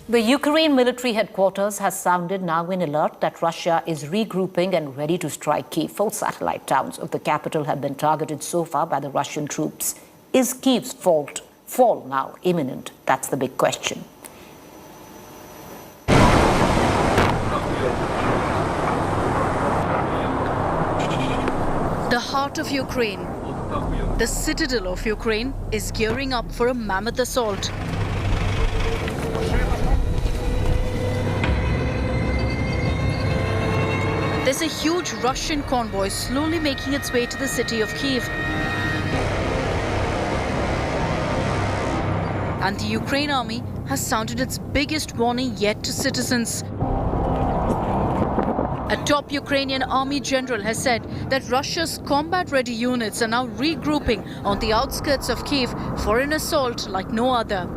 The Ukraine military headquarters has sounded now in alert that Russia is regrouping and ready to strike Kyiv. 4 satellite towns of the capital have been targeted so far by the Russian troops. Is Kyiv's fall now imminent? That's the big question. The heart of Ukraine, the citadel of Ukraine, is gearing up for a mammoth assault. There's a huge Russian convoy slowly making its way to the city of Kyiv. And the Ukraine army has sounded its biggest warning yet to citizens. A top Ukrainian army general has said that Russia's combat-ready units are now regrouping on the outskirts of Kyiv for an assault like no other.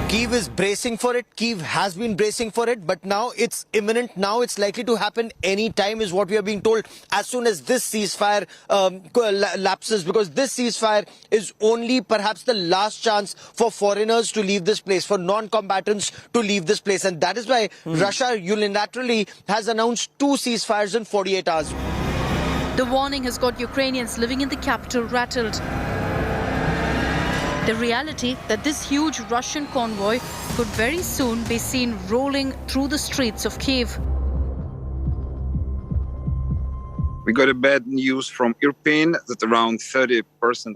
Kyiv is bracing for it. Kyiv has been bracing for it, but now it's imminent. Now it's likely to happen any time is what we are being told as soon as this ceasefire lapses, because this ceasefire is only perhaps the last chance for foreigners to leave this place, for non-combatants to leave this place. And that is why Russia unilaterally has announced 2 ceasefires in 48 hours. The warning has got Ukrainians living in the capital rattled. The reality that this huge Russian convoy could very soon be seen rolling through the streets of Kyiv. We got a bad news from Irpin that around 30%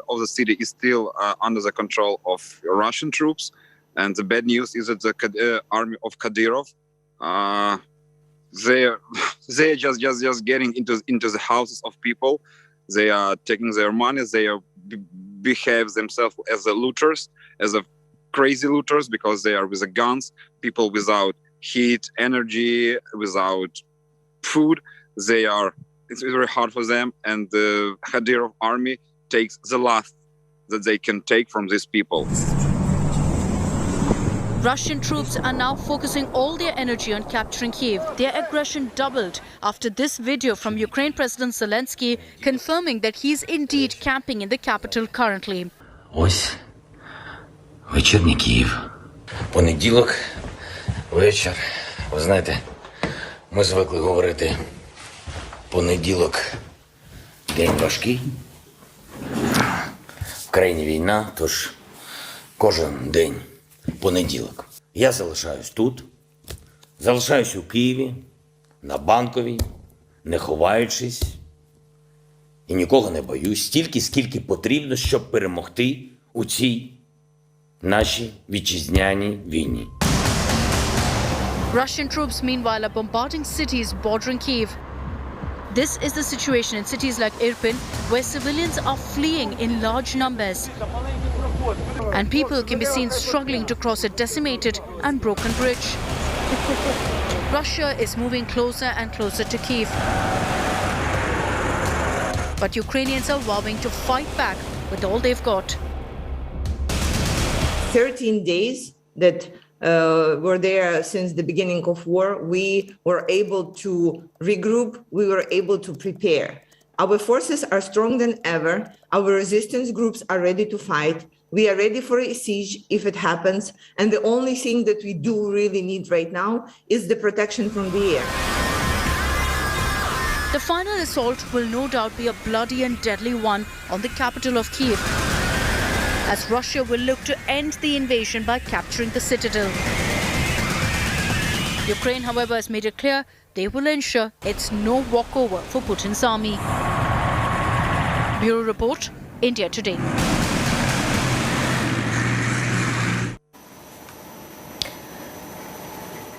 of the city is still under the control of Russian troops. And the bad news is that the army of Kadyrov, they're just getting into the houses of people. They are taking their money. They are behave themselves as the looters, as a crazy looters, because they are with the guns, people without heat, energy, without food. It's very hard for them, and the Kadyrov army takes the last that they can take from these people. Russian troops are now focusing all their energy on capturing Kyiv. Their aggression doubled after this video from Ukraine President Zelensky confirming that he's indeed camping in the capital currently. Ось вечірній Київ. Понеділок, вечір. Ви знаєте, ми звикли говорити понеділок день важкий. В країні війна, тож кожен день понеділок. Я залишаюсь тут, залишаюсь у Києві, на Банковій, не ховаючись і нікого не боюсь, стільки, скільки потрібно, щоб перемогти у цій нашій вітчизняній війні. Russian troops, meanwhile, are bombarding cities bordering Kyiv. This is the situation in cities like Irpin, where civilians are fleeing in large numbers. And people can be seen struggling to cross a decimated and broken bridge. Russia is moving closer and closer to Kyiv. But Ukrainians are vowing to fight back with all they've got. 13 days that were there since the beginning of war, we were able to regroup, we were able to prepare. Our forces are stronger than ever. Our resistance groups are ready to fight. We are ready for a siege if it happens. And the only thing that we do really need right now is the protection from the air. The final assault will no doubt be a bloody and deadly one on the capital of Kyiv, as Russia will look to end the invasion by capturing the citadel. Ukraine, however, has made it clear they will ensure it's no walkover for Putin's army. Bureau Report, India Today.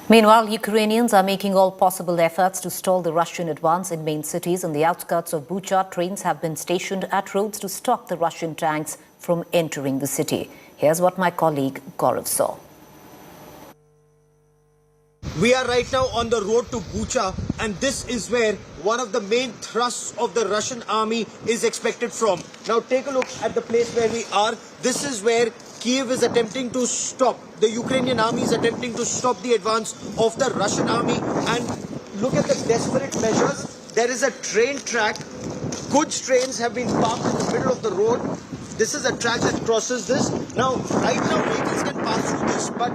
Meanwhile, Ukrainians are making all possible efforts to stall the Russian advance in main cities. On the outskirts of Bucha, trains have been stationed at roads to stop the Russian tanks from entering the city. Here's what my colleague Gaurav saw. We are right now on the road to Bucha, and this is where one of the main thrusts of the Russian army is expected from. Now take a look at the place where we are. This is where Kyiv is attempting to stop. The Ukrainian army is attempting to stop the advance of the Russian army. And look at the desperate measures. There is a train track. Goods trains have been parked in the middle of the road. This is a track that crosses this. Now, right now, vehicles can pass through dangerous. But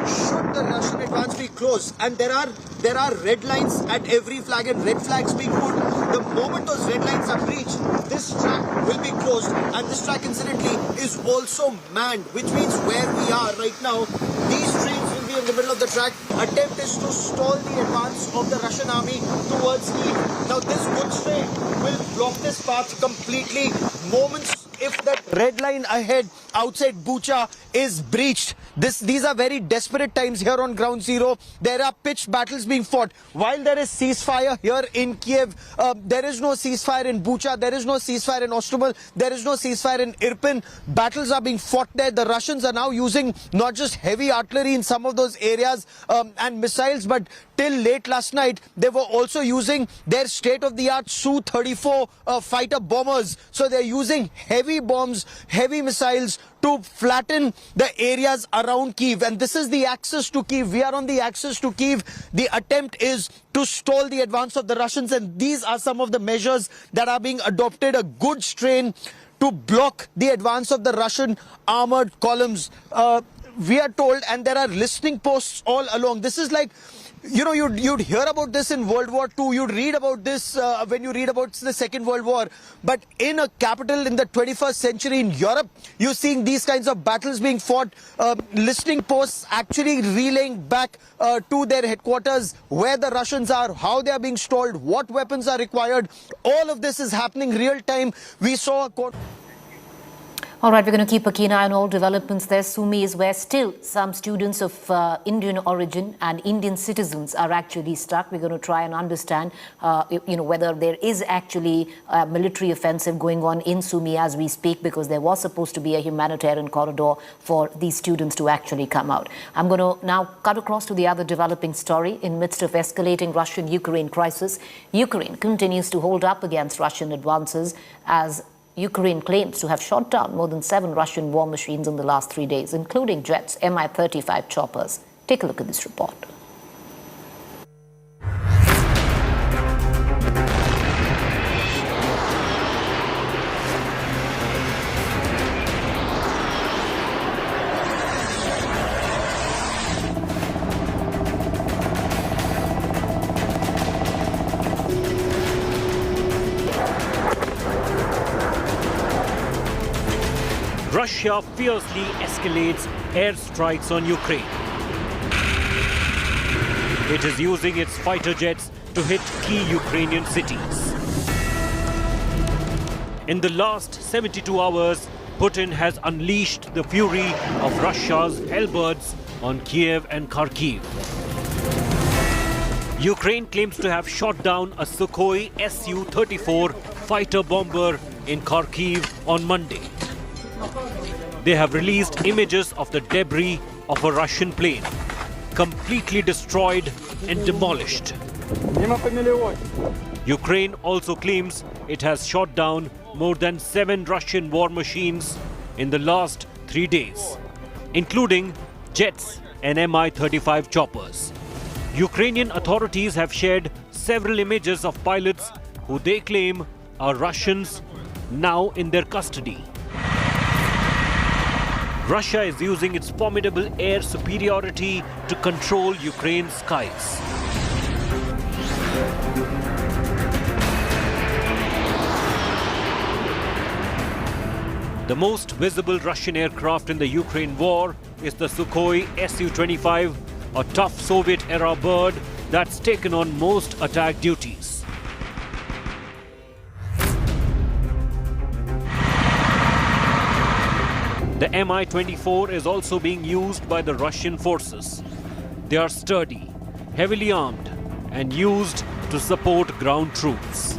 should the Russian advance be close, and there are red lines at every flag and red flags being put, the moment those red lines are breached, this track will be closed, and this track incidentally is also manned, which means where we are right now, these trains will be in the middle of the track. Attempt is to stall the advance of the Russian army towards Kyiv. Now this goods train will block this path completely. Moments if that red line ahead outside Bucha is breached. These are very desperate times here on ground zero. There are pitched battles being fought. While there is ceasefire here in Kiev, there is no ceasefire in Bucha, there is no ceasefire in Ostromel, there is no ceasefire in Irpin. Battles are being fought there. The Russians are now using not just heavy artillery in some of those areas and missiles, but till late last night, they were also using their state-of-the-art Su-34 fighter bombers. So they're using heavy bombs, heavy missiles to flatten the areas around Kyiv. And this is the access to Kyiv. We are on the access to Kyiv. The attempt is to stall the advance of the Russians. And these are some of the measures that are being adopted. A good strain to block the advance of the Russian armored columns. We are told, and there are listening posts all along. This is like, you know, you'd hear about this in World War II. You'd read about this when you read about the Second World War. But in a capital in the 21st century in Europe, you're seeing these kinds of battles being fought. Listening posts actually relaying back to their headquarters where the Russians are, how they are being stalled, what weapons are required. All of this is happening real time. We saw a All right, we're going to keep a keen eye on all developments there. Sumi is where still some students of Indian origin and Indian citizens are actually stuck. We're going to try and understand, whether there is actually a military offensive going on in Sumi as we speak, because there was supposed to be a humanitarian corridor for these students to actually come out. I'm going to now cut across to the other developing story. In midst of escalating Russian-Ukraine crisis, Ukraine continues to hold up against Russian advances as Ukraine claims to have shot down more than 7 Russian war machines in the last 3 days, including jets, Mi-35 choppers. Take a look at this report. Russia fiercely escalates airstrikes on Ukraine. It is using its fighter jets to hit key Ukrainian cities. In the last 72 hours, Putin has unleashed the fury of Russia's Hellbirds on Kiev and Kharkiv. Ukraine claims to have shot down a Sukhoi Su-34 fighter bomber in Kharkiv on Monday. They have released images of the debris of a Russian plane, completely destroyed and demolished. Ukraine also claims it has shot down more than 7 Russian war machines in the last 3 days, including jets and Mi-35 choppers. Ukrainian authorities have shared several images of pilots who they claim are Russians now in their custody. Russia is using its formidable air superiority to control Ukraine's skies. The most visible Russian aircraft in the Ukraine war is the Sukhoi Su-25, a tough Soviet-era bird that's taken on most attack duties. The Mi-24 is also being used by the Russian forces. They are sturdy, heavily armed, and used to support ground troops.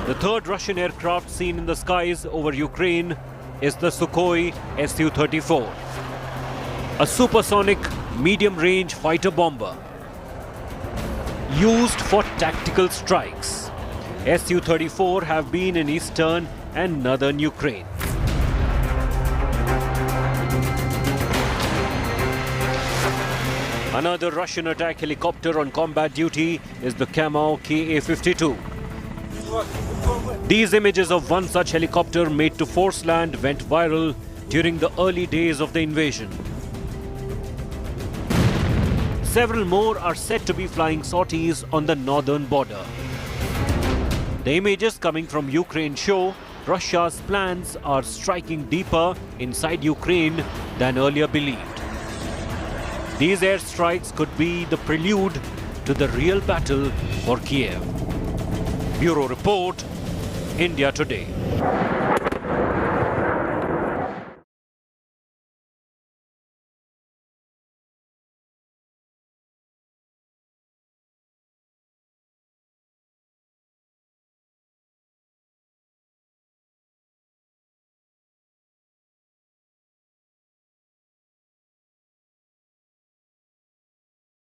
The third Russian aircraft seen in the skies over Ukraine is the Sukhoi Su-34, a supersonic medium-range fighter bomber used for tactical strikes. Su-34 have been in eastern and northern Ukraine. Another Russian attack helicopter on combat duty is the Capital Kyiv Ka-52. These images of one such helicopter made to force land went viral during the early days of the invasion. Several more are said to be flying sorties on the northern border. The images coming from Ukraine show Russia's plans are striking deeper inside Ukraine than earlier believed. These airstrikes could be the prelude to the real battle for Kyiv. Bureau Report, India Today.